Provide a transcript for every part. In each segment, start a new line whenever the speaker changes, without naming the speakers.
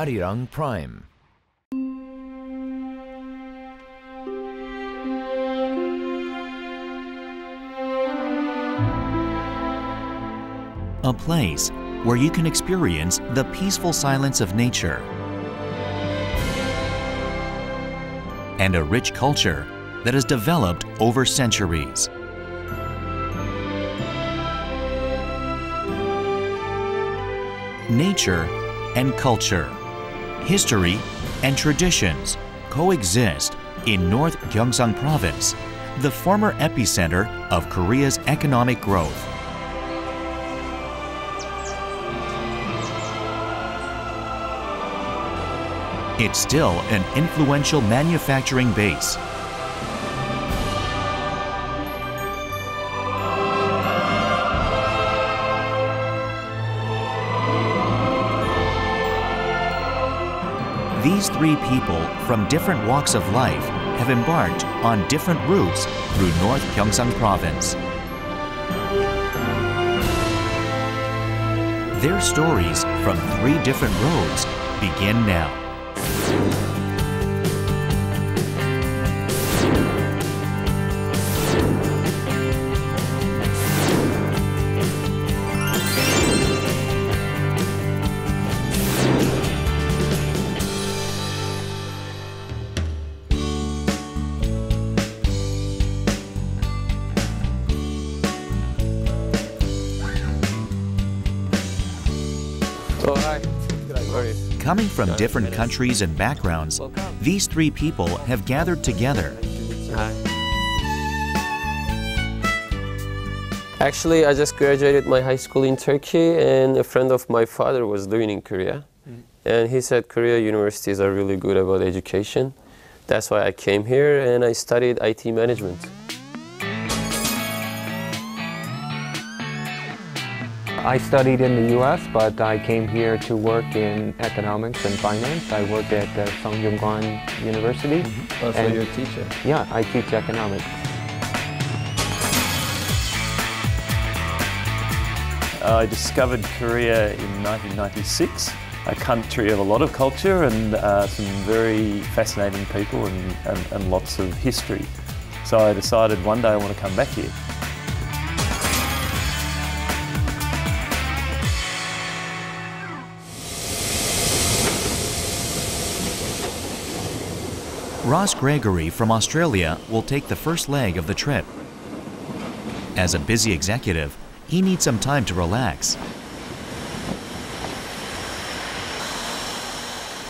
Arirang Prime.
A place where you can experience the peaceful silence of nature and a rich culture that has developed over centuries. Nature and culture, history and traditions coexist in North Gyeongsang Province, the former epicenter of Korea's economic growth. It's still an influential manufacturing base. These three people from different walks of life have embarked on different routes through North Gyeongsang Province. Their stories from three different roads begin now. Coming from different countries and backgrounds, these three people have gathered together.
Actually, I just graduated my high school in Turkey, and a friend of my father was living in Korea. And he said Korea universities are really good about education. That's why I came here and I studied IT management.
I studied in the U.S., but I came here to work in economics and finance. I worked at Sungkyunkwan University.
Oh, so you're a teacher?
Yeah, I teach economics.
I discovered Korea in 1996, a country of a lot of culture and some very fascinating people and lots of history. So I decided one day I want to come back here.
Ross Gregory from Australia will take the first leg of the trip. As a busy executive, he needs some time to relax.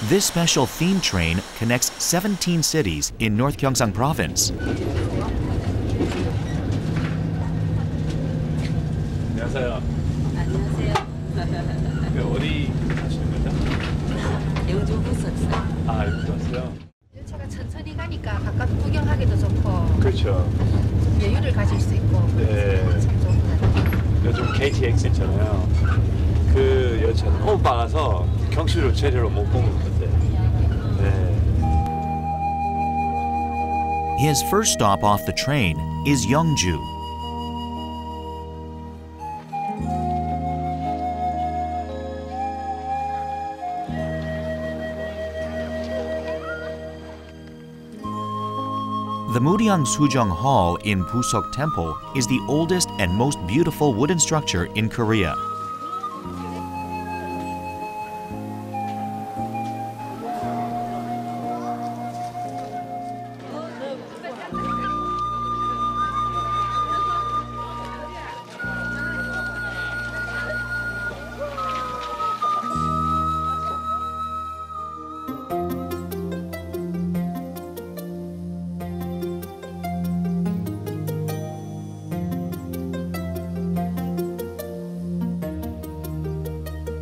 This special theme train connects 17 cities in North Gyeongsang Province.
안녕하세요. 어디 가시는 거죠?
영주 부스였어요.
아, 여기 왔어요?
열차가 천천히 가니까 가까이 구경하기도 좋고.
그렇죠.
여유를 가질 수 있고.
네.
참 좋은 것 같아요.
요즘 KTX 있잖아요. 그 열차는 너무 빨라서 경치를 제대로 못 보는 것 같아요. 네.
His first stop off the train is Gyeongju. The Mungyeong Sujong Hall in Golgul Temple is the oldest and most beautiful wooden structure in Korea.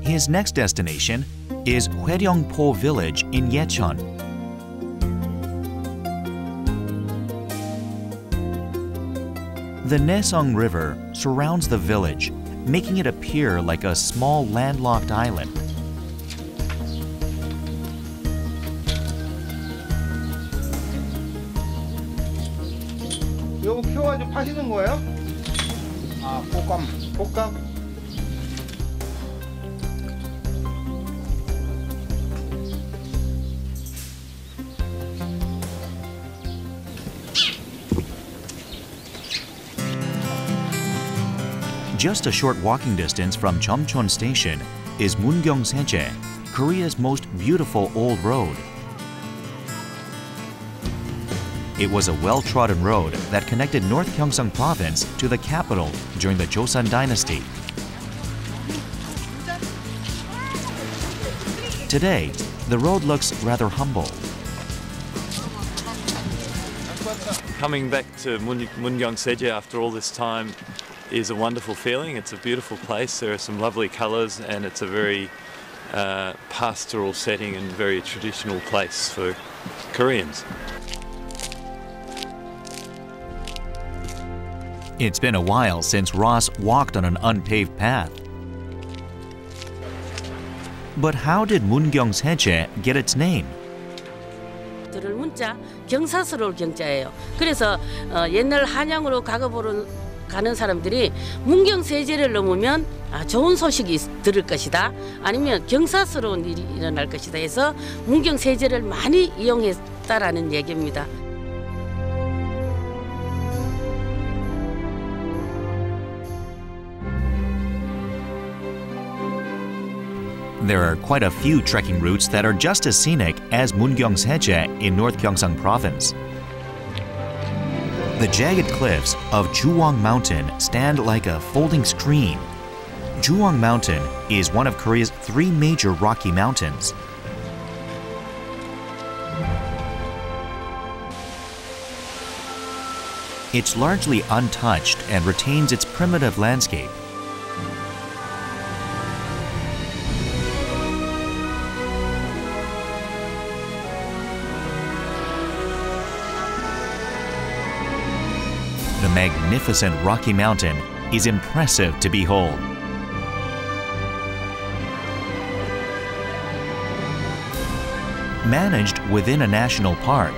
His next destination is Guryeong Port village in Yecheon. The Naesong River surrounds the village, making it appear like a small landlocked island.
이거 키워가지고 파시는 거예요? 아, 곶감.
Just a short walking distance from Cheomcheon Station is Mungyeong Seje, Korea's most beautiful old road. It was a well-trodden road that connected North Gyeongsang Province to the capital during the Joseon Dynasty. Today, the road looks rather humble.
Coming back to Mungyeong Seje after all this time is a wonderful feeling. It's a beautiful place. There are some lovely colours and it's a very pastoral setting and very traditional place for Koreans.
It's been a while since Ross walked on an unpaved path. But how did Mungyeong Seje get its name?
들을 문자 경사스러울 경자예요. 그래서 옛날 한양으로 가고 가는 사람들이 문경 세제를 넘으면 좋은 소식이 들을 것이다. 아니면 경사스러운 일이 일어날 것이다 해서 문경 세제를 많이 이용했다라는 얘기입니다.
There are quite a few trekking routes that are just as scenic as Mungyeong Seje in North Gyeongsang Province. The jagged cliffs of Juwang Mountain stand like a folding screen. Juwang Mountain is one of Korea's 3 major Rocky Mountains. It's largely untouched and retains its primitive landscape. The magnificent Rocky Mountain is impressive to behold. Managed within a national park,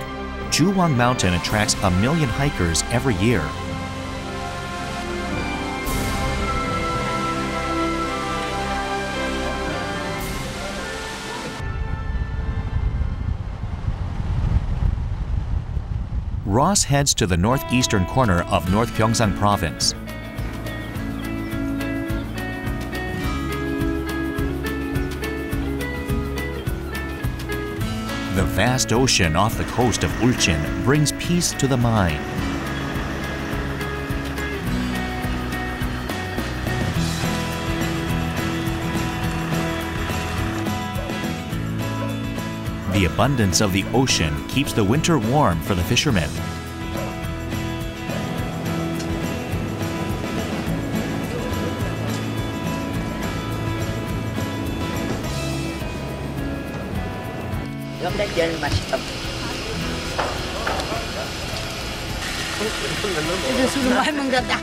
Juwang Mountain attracts 1 million hikers every year. Ross heads to the northeastern corner of North Gyeongsang Province. The vast ocean off the coast of Ulchin brings peace to the mind. The abundance of the ocean keeps the winter warm for the fishermen.
제일 맛있다. 이제 술 많이 먹었다.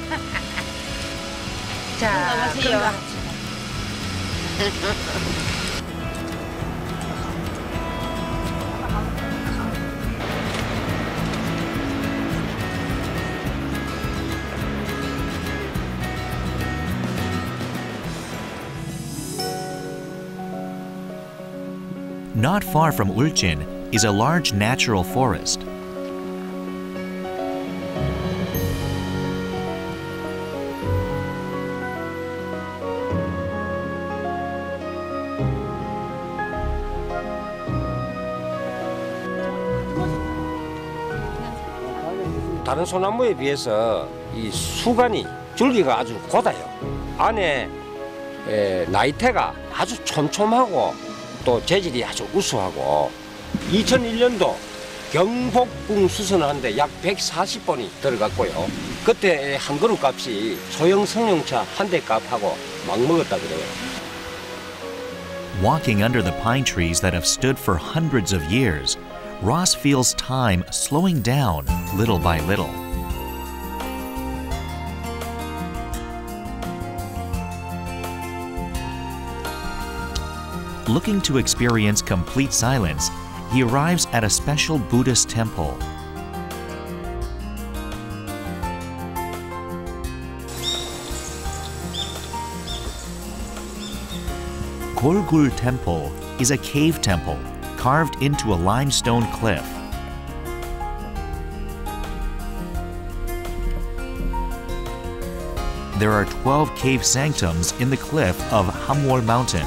자, 건강하세요.
Not far from Ulchin is a large natural forest.
다른 소나무에 비해서 이 수간이 줄기가 아주 고다요. 안에 나이테가 아주 촘촘하고 또 재질이 아주 우수하고 2001년도 경복궁 수선하는데 약 140번이 들어갔고요. 그때 한 그릇 값이 소형 승용차 한 대 값하고 막 먹었다 그래요.
Walking under the pine trees that have stood for hundreds of years, Ross feels time slowing down little by little. Looking to experience complete silence, he arrives at a special Buddhist temple. Golgul Temple is a cave temple carved into a limestone cliff. there are 12 cave sanctums in the cliff of Hamwol Mountain.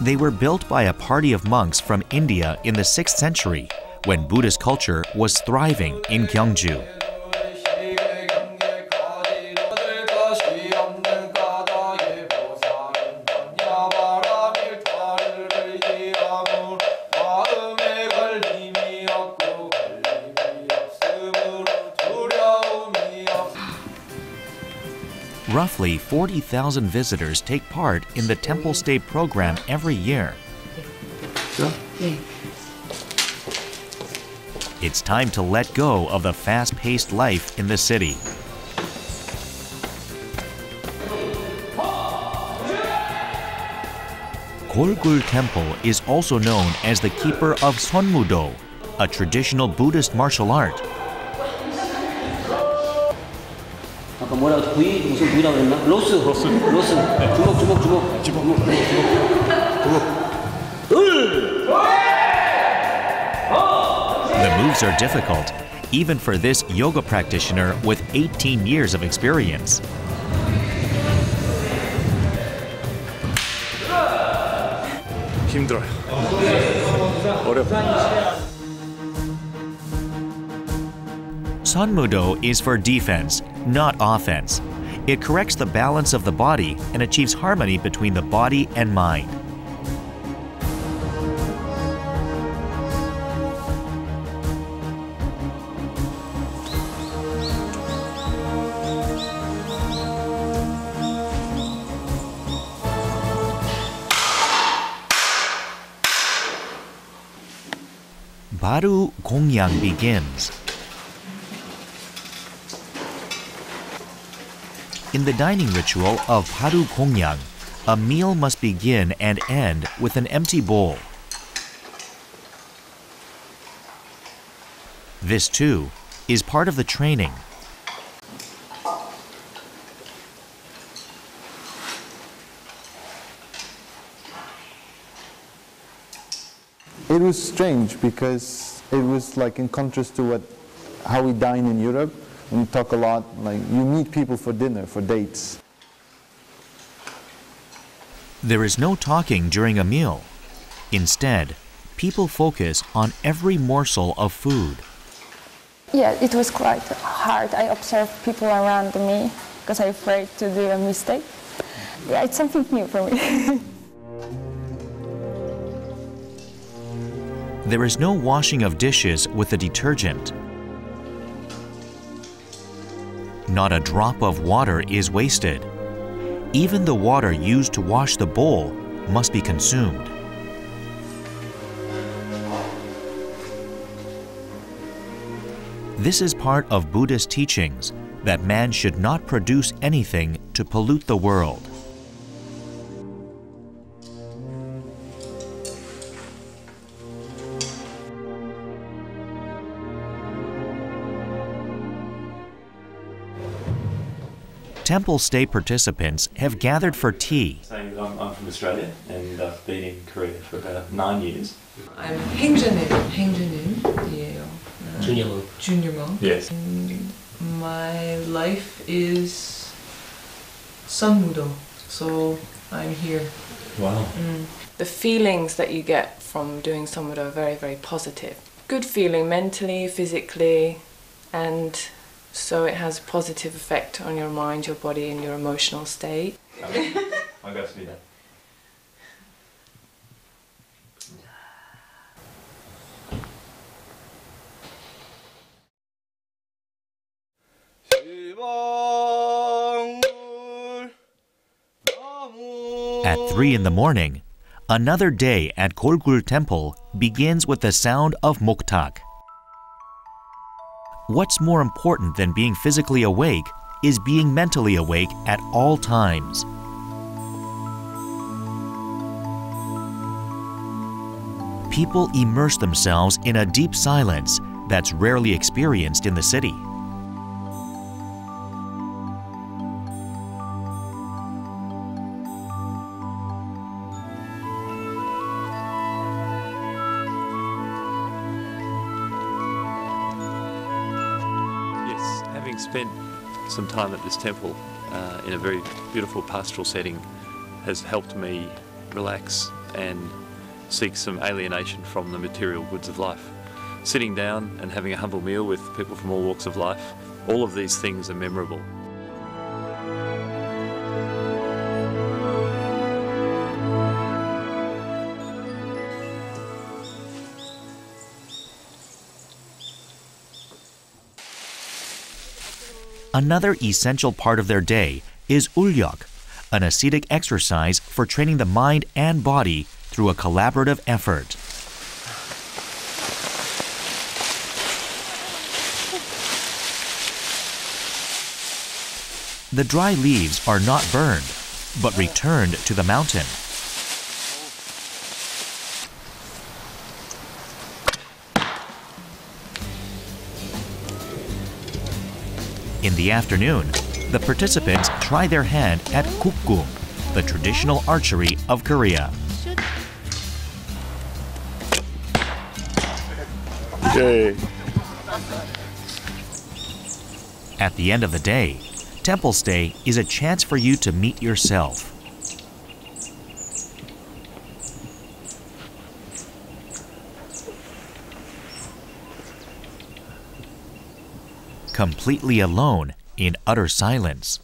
They were built by a party of monks from India in the 6th century, when Buddhist culture was thriving in Gyeongju. Roughly 40,000 visitors take part in the temple stay program every year. It's time to let go of the fast-paced life in the city. Golgul Temple is also known as the keeper of Sonmudo, a traditional Buddhist martial art. The moves are difficult, even for this yoga practitioner with 18 years of experience.
힘들어요. 어렵다.
Sonmudo is for defense, not offense. It corrects the balance of the body and achieves harmony between the body and mind. Balwoo Gongyang begins. In the dining ritual of Balwoo Gongyang, a meal must begin and end with an empty bowl. This, too, is part of the training.
It was strange because it was like in contrast to how we dine in Europe. We talk a lot, like you meet people for dinner, for dates.
There is no talking during a meal. Instead, people focus on every morsel of food.
Yeah, it was quite hard. I observed people around me because I'm afraid to do a mistake. Yeah, it's something new for me.
There is no washing of dishes with a detergent. Not a drop of water is wasted. Even the water used to wash the bowl must be consumed. This is part of Buddhist teachings that man should not produce anything to pollute the world. Temple stay participants have gathered for tea.
I'm from Australia and I've been in Korea for about 9 years.
I'm 행자님이에요. Junior monk.
Yes.
And my life is Sonmudo, so I'm here.
Wow.
The feelings that you get from doing Sonmudo are very, very positive. Good feeling mentally, physically, and so it has a positive effect on your mind, your body, and your emotional state.
반갑습니다.
At 3 in the morning, another day at Golgul Temple begins with the sound of moktak. What's more important than being physically awake is being mentally awake at all times. People immerse themselves in a deep silence that's rarely experienced in the city.
spent some time at this temple in a very beautiful pastoral setting has helped me relax and seek some alienation from the material goods of life. Sitting down and having a humble meal with people from all walks of life, all of these things are memorable.
Another essential part of their day is ulyok, an ascetic exercise for training the mind and body through a collaborative effort. The dry leaves are not burned, but returned to the mountain. In the afternoon, the participants try their hand at kukgung, the traditional archery of Korea.
Okay.
At the end of the day, temple stay is a chance for you to meet yourself. Completely alone in utter silence.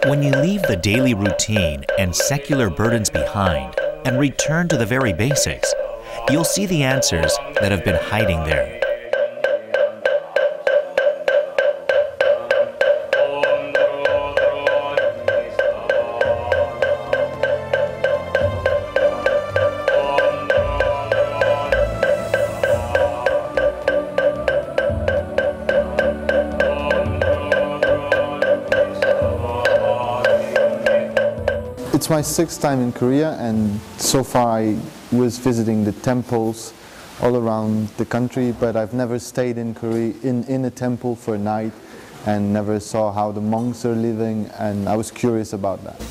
When you leave the daily routine and secular burdens behind and return to the very basics, you'll see the answers that have been hiding there.
It's my 6th time in Korea, and so far I was visiting the temples all around the country, but I've never stayed in Korea in a temple for a night and never saw how the monks are living, and I was curious about that.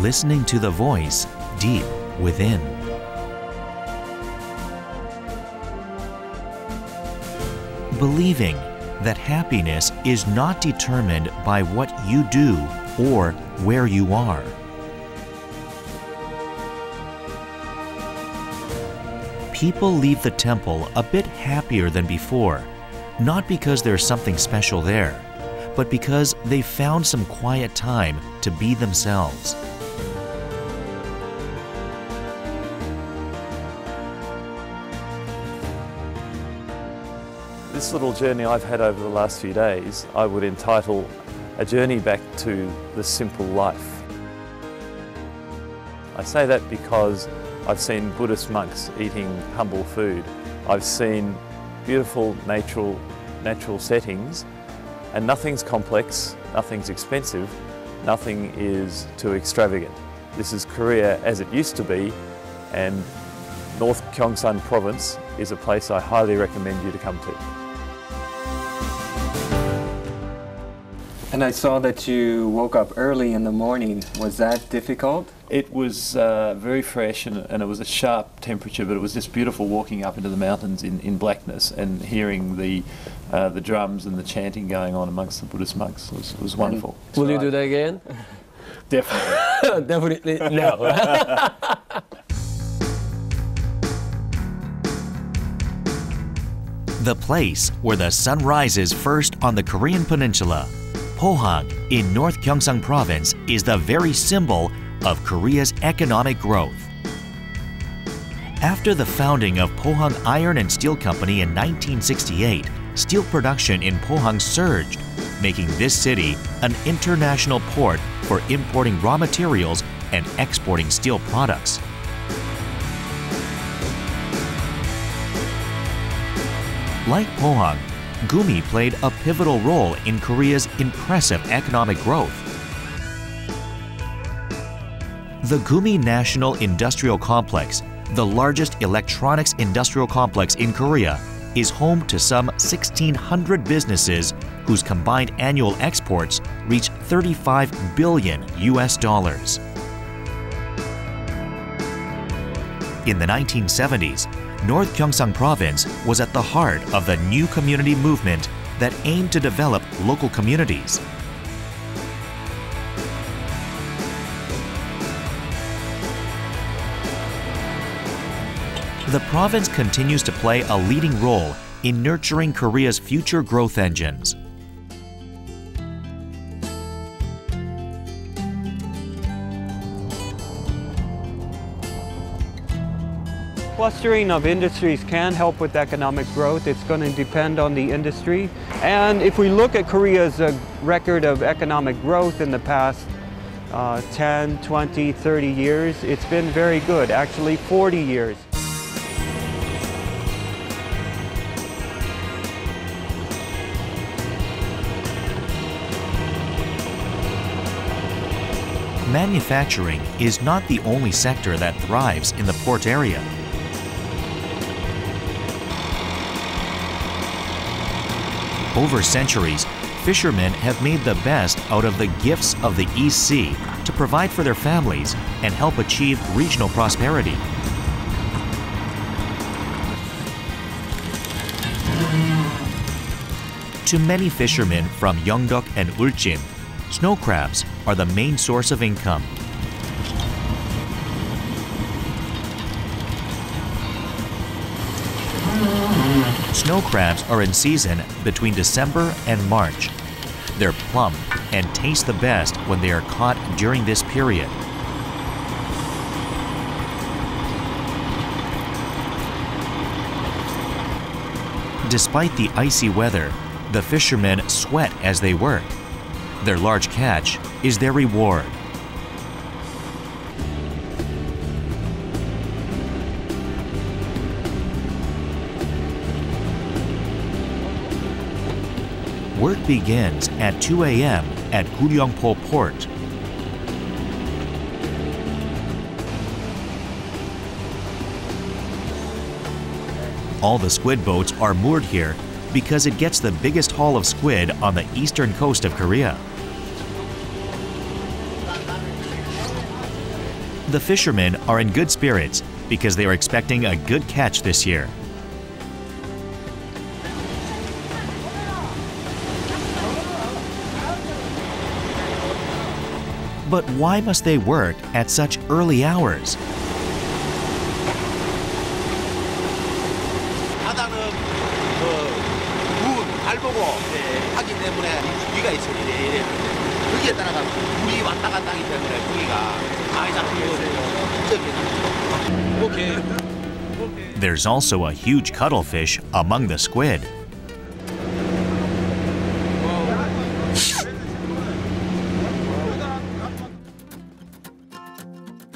Listening to the voice deep within. Believing that happiness is not determined by what you do or where you are. People leave the temple a bit happier than before, not because there's something special there, but because they found some quiet time to be themselves.
This little journey I've had over the last few days, I would entitle A Journey Back to the Simple Life. I say that because I've seen Buddhist monks eating humble food. I've seen beautiful natural settings, and nothing's complex, nothing's expensive, nothing is too extravagant. This is Korea as it used to be, and North Gyeongsan province is a place I highly recommend you to come to.
And I saw that you woke up early in the morning. Was that difficult?
It was very fresh and it was a sharp temperature, but it was just beautiful walking up into the mountains in blackness and hearing the drums and the chanting going on amongst the Buddhist monks. It was wonderful.
Will you do that again?
Definitely.
Definitely no.
The place where the sun rises first on the Korean peninsula, Pohang in North Gyeongsang Province, is the very symbol of Korea's economic growth. After the founding of Pohang Iron and Steel Company in 1968, steel production in Pohang surged, making this city an international port for importing raw materials and exporting steel products. Like Pohang, Gumi played a pivotal role in Korea's impressive economic growth. The Gumi National Industrial Complex, the largest electronics industrial complex in Korea, is home to some 1,600 businesses whose combined annual exports reach $35 billion. In the 1970s, North Gyeongsang Province was at the heart of the new community movement that aimed to develop local communities. The province continues to play a leading role in nurturing Korea's future growth engines.
Clustering of industries can help with economic growth. It's going to depend on the industry. And if we look at Korea's record of economic growth in the past 10, 20, 30 years, it's been very good, actually 40 years.
Manufacturing is not the only sector that thrives in the port area. Over centuries, fishermen have made the best out of the gifts of the East Sea to provide for their families and help achieve regional prosperity. To many fishermen from Yangdong and Ulchin, snow crabs are the main source of income. Snow crabs are in season between December and March. They're plump and taste the best when they are caught during this period. Despite the icy weather, the fishermen sweat as they work. Their large catch is their reward. Work begins at 2 a.m. at Guryeong Port. All the squid boats are moored here because it gets the biggest haul of squid on the eastern coast of Korea. The fishermen are in good spirits because they are expecting a good catch this year. But why must they work at such early hours? There's also a huge cuttlefish among the squid.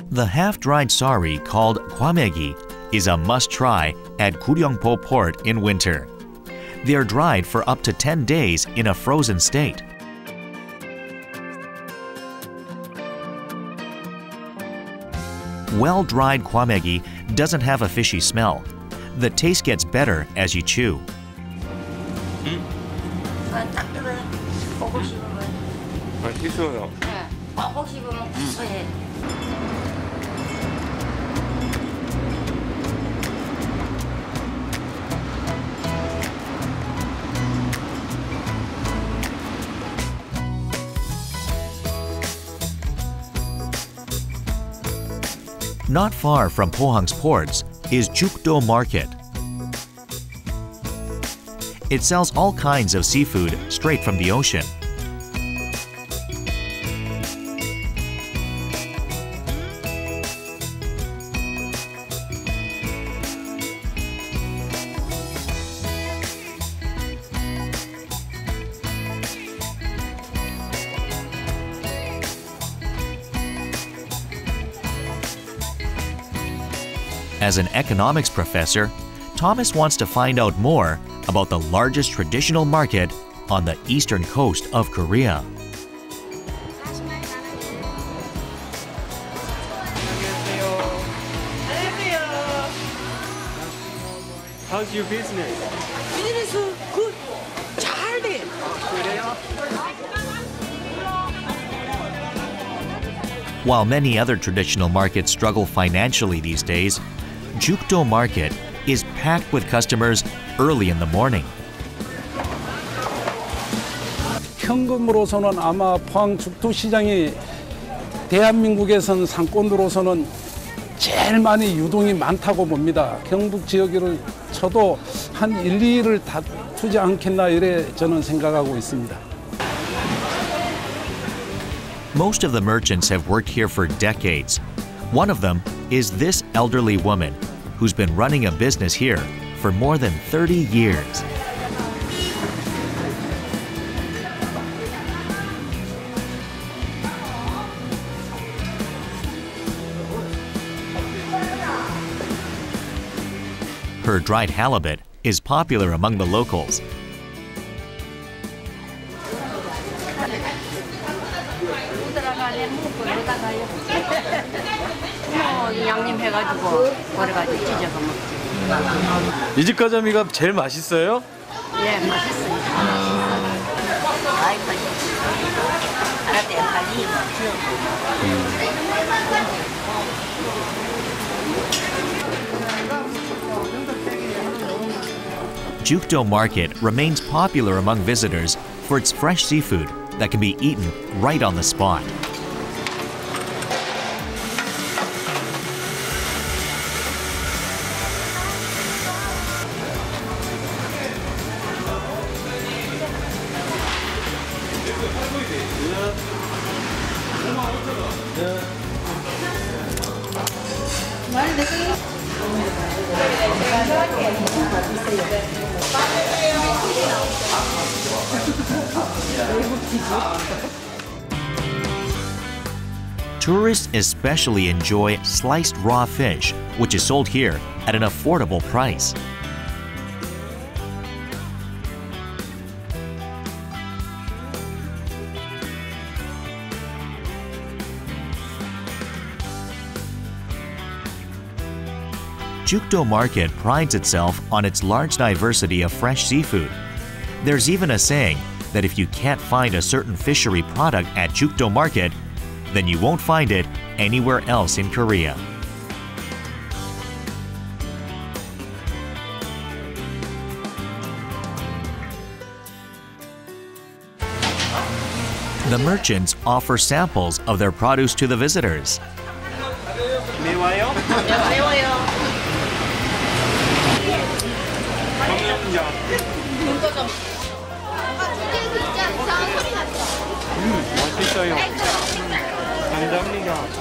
The half-dried sari called kwamegi is a must-try at Guryeong Port in winter. They are dried for up to 10 days in a frozen state. Well-dried kwamegi doesn't have a fishy smell. The taste gets better as you chew. Not far from Pohang's ports is Jukdo Market. It sells all kinds of seafood straight from the ocean. As an economics professor, Thomas wants to find out more about the largest traditional market on the eastern coast of Korea.
How's your business?
Business good. 잘 돼.
While many other traditional markets struggle financially these days, Gyeongju Market is packed with customers early in the morning.
현금으로서는 아마 포항 죽도시장이 대한민국에선 상권으로서는 제일 많이 유동이 많다고 봅니다. 경북 지역을 쳐도 한 1, 2위를 다투지 않겠나 이래 저는 생각하고 있습니다.
Most of the merchants have worked here for decades. One of them is this elderly woman who's been running a business here for more than 30 years. Her dried halibut is popular among the locals.
이 집 가자미가 제일 맛있어요?
예, 맛있어요. 아이
Gyeongju Market remains popular among visitors for its fresh seafood that can be eaten right on the spot. Tourists especially enjoy sliced raw fish, which is sold here at an affordable price. Gyeongju Market prides itself on its large diversity of fresh seafood. There's even a saying that if you can't find a certain fishery product at Gyeongju Market, then you won't find it anywhere else in Korea. The merchants offer samples of their produce to the visitors.
매워요?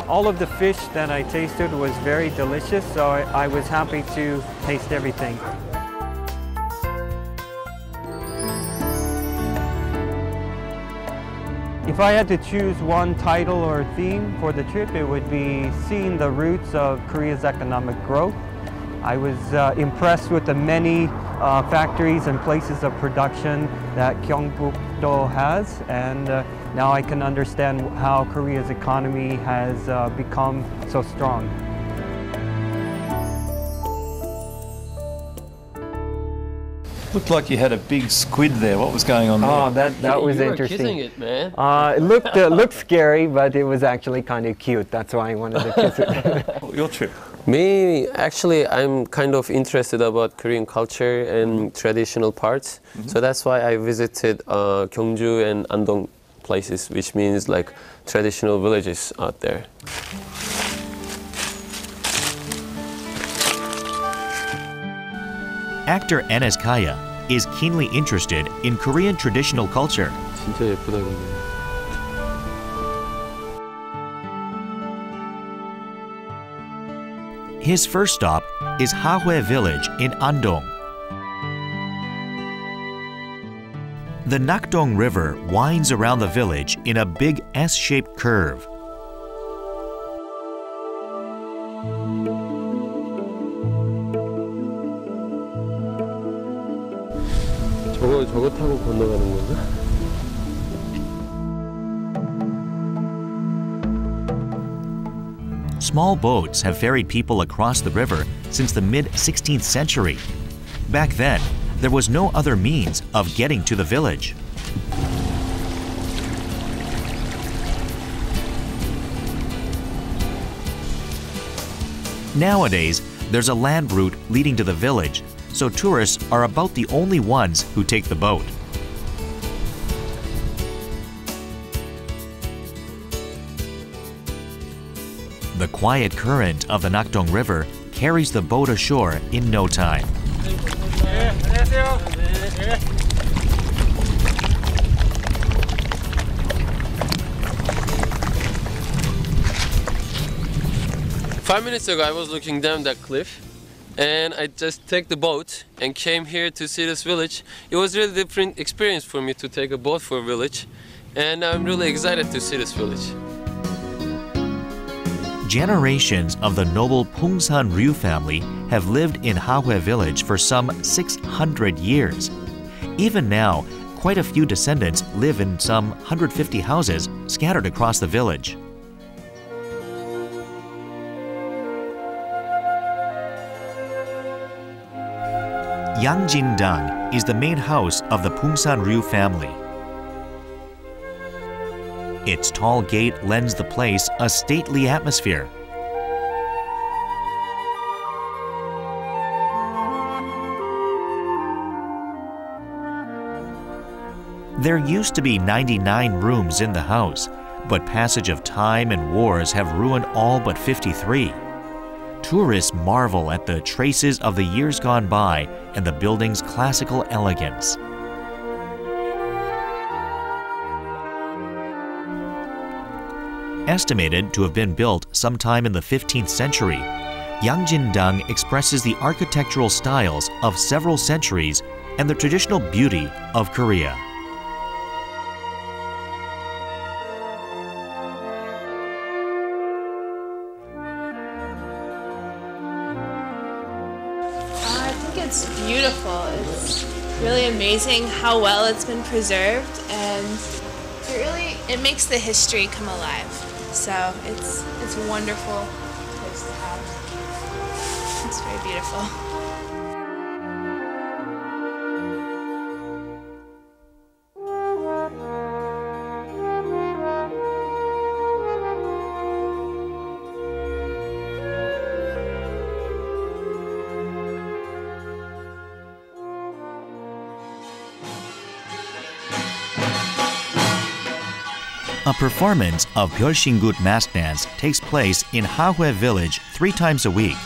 All of the fish that I tasted was very delicious, so I was happy to taste everything. If I had to choose one title or theme for the trip, it would be seeing the roots of Korea's economic growth. I was impressed with the many factories and places of production that Gyeongju has, and now I can understand how Korea's economy has become so strong.
Looked like you had a big squid there. What was going on there?
Oh, that was interesting.
You were kissing it, man.
It looked scary, but it was actually kind of cute. That's why I wanted to kiss it.
Your trip?
Me, actually, I'm kind of interested about Korean culture and traditional parts. So that's why I visited Gyeongju and Andong places, which means like traditional villages out there.
Actor Enes Kaya is keenly interested in Korean traditional culture.
진짜 예쁘다 근데.
His first stop is Hahoe Village in Andong. The Nakdong River winds around the village in a big S-shaped curve.
저거 타고 건너가는 건가?
Small boats have ferried people across the river since the mid-16th century. Back then, there was no other means of getting to the village. Nowadays, there's a land route leading to the village, so tourists are about the only ones who take the boat. The quiet current of the Nakdong River carries the boat ashore in no time.
Five minutes ago, I was looking down that cliff, and I just took the boat and came here to see this village. It was really different experience for me to take a boat for a village, and I'm really excited to see this village.
Generations of the noble Pungsan Ryu family have lived in Hahoe village for some 600 years. Even now, quite a few descendants live in some 150 houses scattered across the village. Samshindang is the main house of the Pungsan Ryu family. Its tall gate lends the place a stately atmosphere. There used to be 99 rooms in the house, but passage of time and wars have ruined all but 53. Tourists marvel at the traces of the years gone by and the building's classical elegance. Estimated to have been built sometime in the 15th century, Samshindang expresses the architectural styles of several centuries and the traditional beauty of Korea.
I think it's beautiful. It's really amazing how well it's been preserved, and it makes the history come alive. So it's a wonderful place to have. It's very beautiful.
A performance of Gyeongju mask dance takes place in Hahoe village 3 times a week.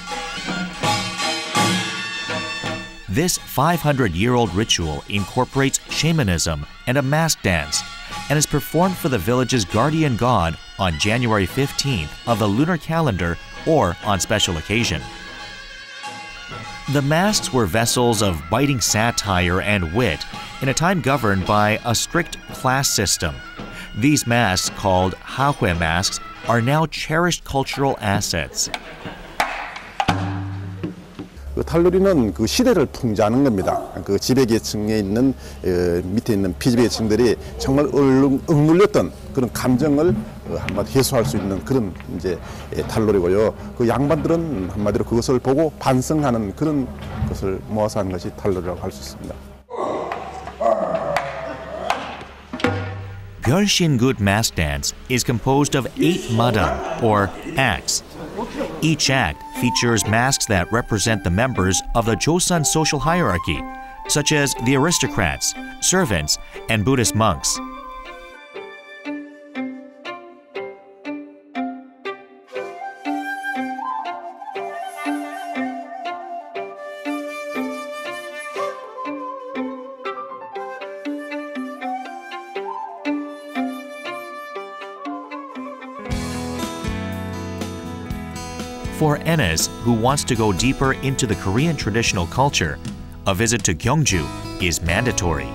This 500-year-old ritual incorporates shamanism and a mask dance and is performed for the village's guardian god on January 15th of the lunar calendar or on special occasion. The masks were vessels of biting satire and wit in a time governed by a strict class system. These masks, called Hahoe masks, are now cherished cultural assets.
그 탈놀이는 그 시대를 풍자하는 겁니다. 그 지배계층에 있는 밑에 있는 피지배계층들이 정말 억눌렸던 그런 감정을 한마디 해소할 수 있는 그런 이제 탈놀이고요. 그 양반들은 한마디로 그것을 보고 반성하는 그런 것을 모아서 하는 것이 탈놀이라고 할 수 있습니다.
Gyeongju mask dance is composed of 8 madang, or acts. Each act features masks that represent the members of the Joseon social hierarchy, such as the aristocrats, servants, and Buddhist monks. For Enes, who wants to go deeper into the Korean traditional culture, a visit to Gyeongju is mandatory.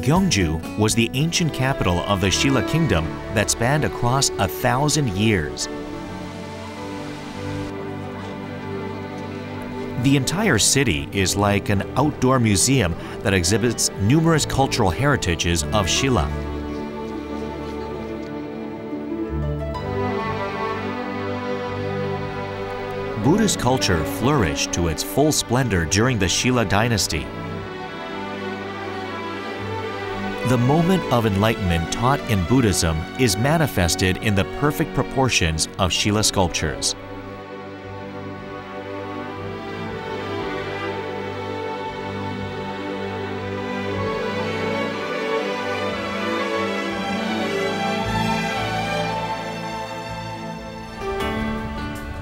Gyeongju was the ancient capital of the Shilla Kingdom that spanned across 1,000 years. The entire city is like an outdoor museum that exhibits numerous cultural heritages of Shilla. Buddhist culture flourished to its full splendor during the Shilla dynasty. The moment of enlightenment taught in Buddhism is manifested in the perfect proportions of Shilla sculptures.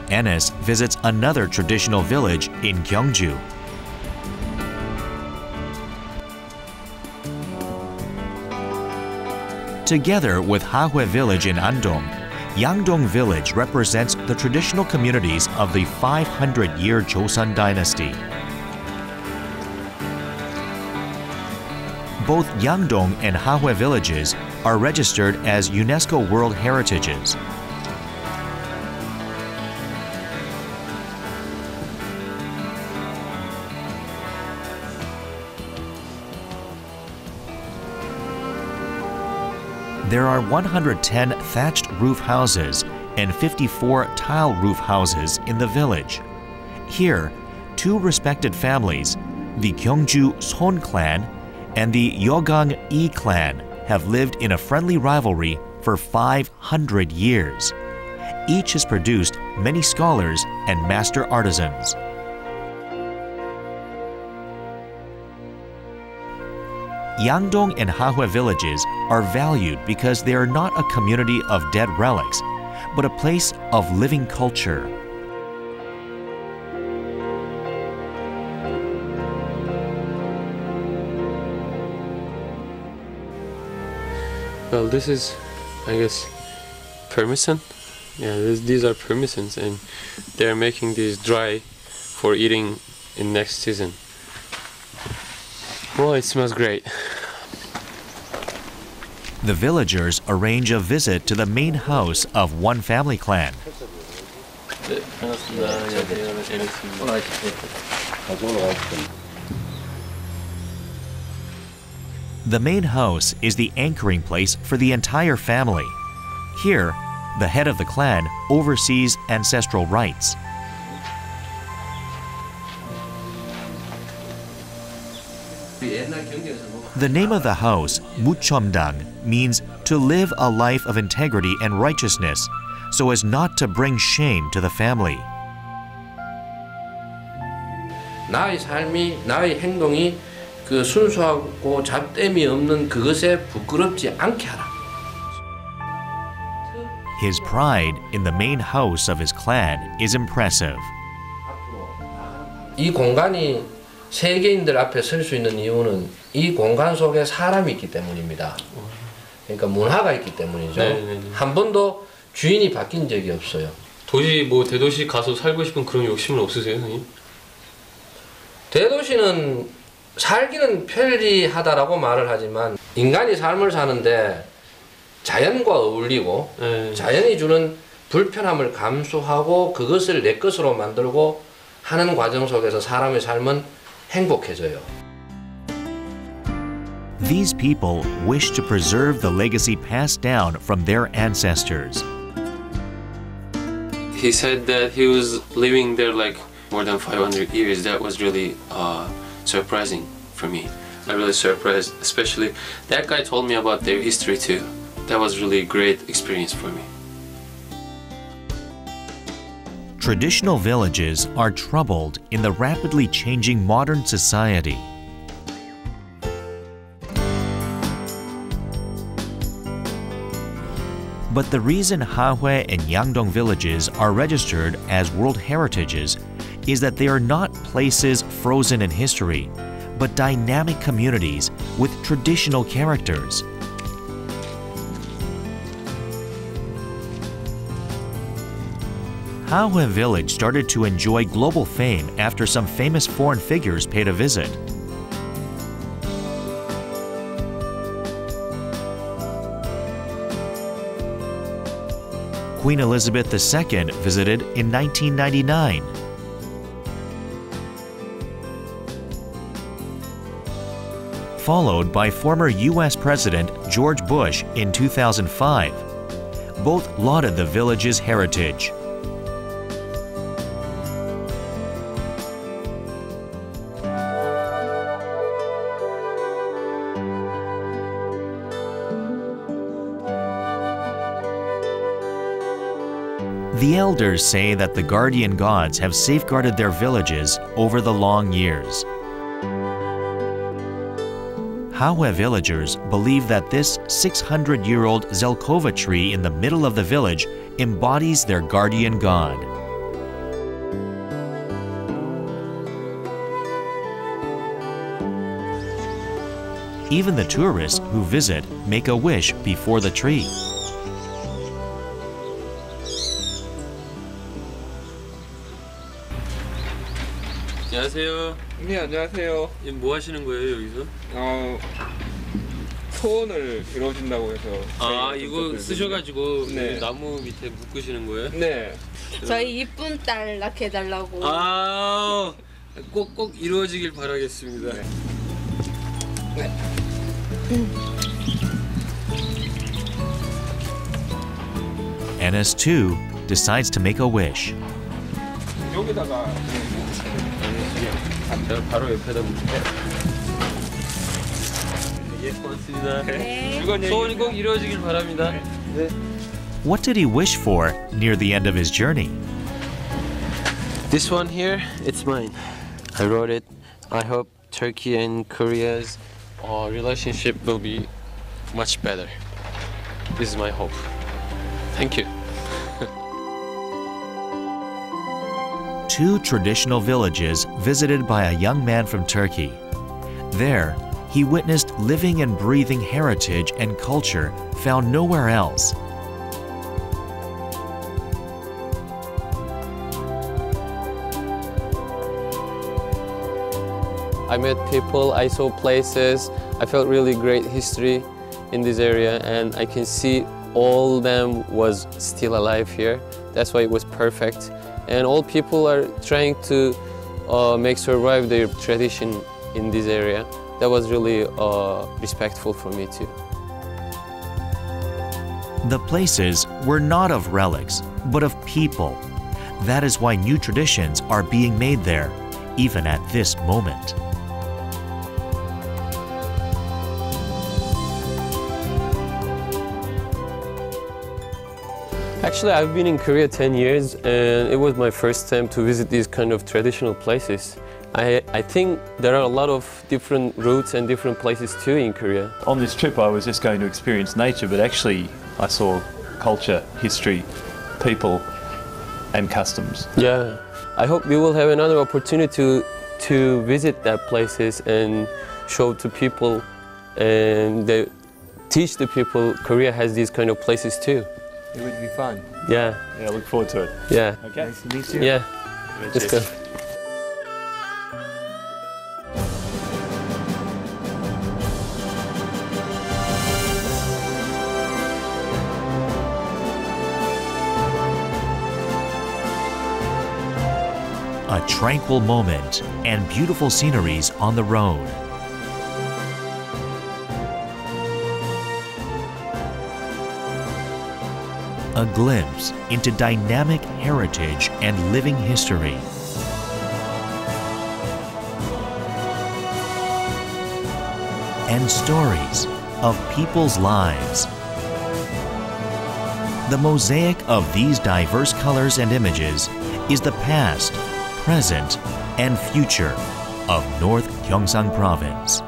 Enes visits another traditional village in Gyeongju. Together with Hahoe village in Andong, Yangdong village represents the traditional communities of the 500-year Joseon dynasty. Both Yangdong and Hahoe villages are registered as UNESCO World Heritages. There are 110 thatched roof houses and 54 tile roof houses in the village. Here, two respected families, the Gyeongju Son clan and the Yogang Yi clan, have lived in a friendly rivalry for 500 years. Each has produced many scholars and master artisans. Yangdong and Hahoe villages are valued because they are not a community of dead relics, but a place of living culture.
Well, this is, I guess, permisan. Yeah, these are permisans, and they're making these dry for eating in next season. Well, it smells great.
The villagers arrange a visit to the main house of one family clan. The main house is the anchoring place for the entire family. Here, the head of the clan oversees ancestral rites. The name of the house, Mucheomdang, means to live a life of integrity and righteousness, so as not to bring shame to the family.
나의 삶이, 나의 행동이 그 순수하고 잡됨이 없는 그것에 부끄럽지 않게 하라.
His pride in the main house of his clan is impressive.
이 공간이 세계인들 앞에 설 수 있는 이유는 이 공간 속에 사람이 있기 때문입니다. 그러니까 문화가 있기 때문이죠. 한 번도 주인이 바뀐 적이 없어요.
도시 대도시 가서 살고 싶은 그런 욕심은 없으세요, 선생님?
대도시는 살기는 편리하다라고 말을 하지만 인간이 삶을 사는데 자연과 어울리고 자연이 주는 불편함을 감수하고 그것을 내 것으로 만들고 하는 과정 속에서 사람의 삶은 행복해져요.
These people wish to preserve the legacy passed down from their ancestors.
He said that he was living there like more than 500 years. That was really surprising for me. I really surprised, especially that guy told me about their history too. That was really a great experience for me.
Traditional villages are troubled in the rapidly changing modern society. But the reason Hahoe and Yangdong villages are registered as World Heritages is that they are not places frozen in history, but dynamic communities with traditional characters. Hahoe village started to enjoy global fame after some famous foreign figures paid a visit. Queen Elizabeth II visited in 1999. Followed by former U.S. President George Bush in 2005. Both lauded the village's heritage. The elders say that the guardian gods have safeguarded their villages over the long years. Hahoe villagers believe that this 600-year-old Zelkova tree in the middle of the village embodies their guardian god. Even the tourists who visit make a wish before the tree.
안녕하세요.
네, 안녕하세요.
뭐 하시는 거예요, 여기서?
소원을 이루어진다고 해서.
아, 이거 쓰셔가지고
네.
나무 밑에 묶으시는 거예요?
네.
저희 이쁜 딸 낳게 해달라고.
아, 꼭 이루어지길 바라겠습니다.
네.
Enes too decides to make a wish.
여기다가
바로 옆에다 묶을게요. 예, 고맙습니다.
네.
소원이 꼭 이루어지길 바랍니다. 네.
What did he wish for near the end of his journey?
This one here, it's mine. I wrote it. I hope Turkey and Korea's relationship will be much better. This is my hope. Thank you.
Two traditional villages visited by a young man from Turkey. There, he witnessed living and breathing heritage and culture found nowhere else.
I met people, I saw places, I felt really great history in this area, and I can see all them was still alive here. That's why it was perfect. And all people are trying to make survive their tradition in this area. That was really respectful for me too.
The places were not of relics, but of people. That is why new traditions are being made there, even at this moment.
Actually, I've been in Korea 10 years, and it was my first time to visit these kind of traditional places. I think there are a lot of different routes and different places too in Korea.
On this trip, I was just going to experience nature, but actually I saw culture, history, people, and customs.
Yeah, I hope we will have another opportunity to visit that places and show to people and teach the people Korea has these kind of places too.
It would be fun.
Yeah.
Yeah, I look forward to it.
Yeah.
Okay.
Nice to meet you.
Yeah. Let's go.
A tranquil moment and beautiful sceneries on the road. A glimpse into dynamic heritage and living history. And stories of people's lives. The mosaic of these diverse colors and images is the past, present, and future of North Gyeongsang Province.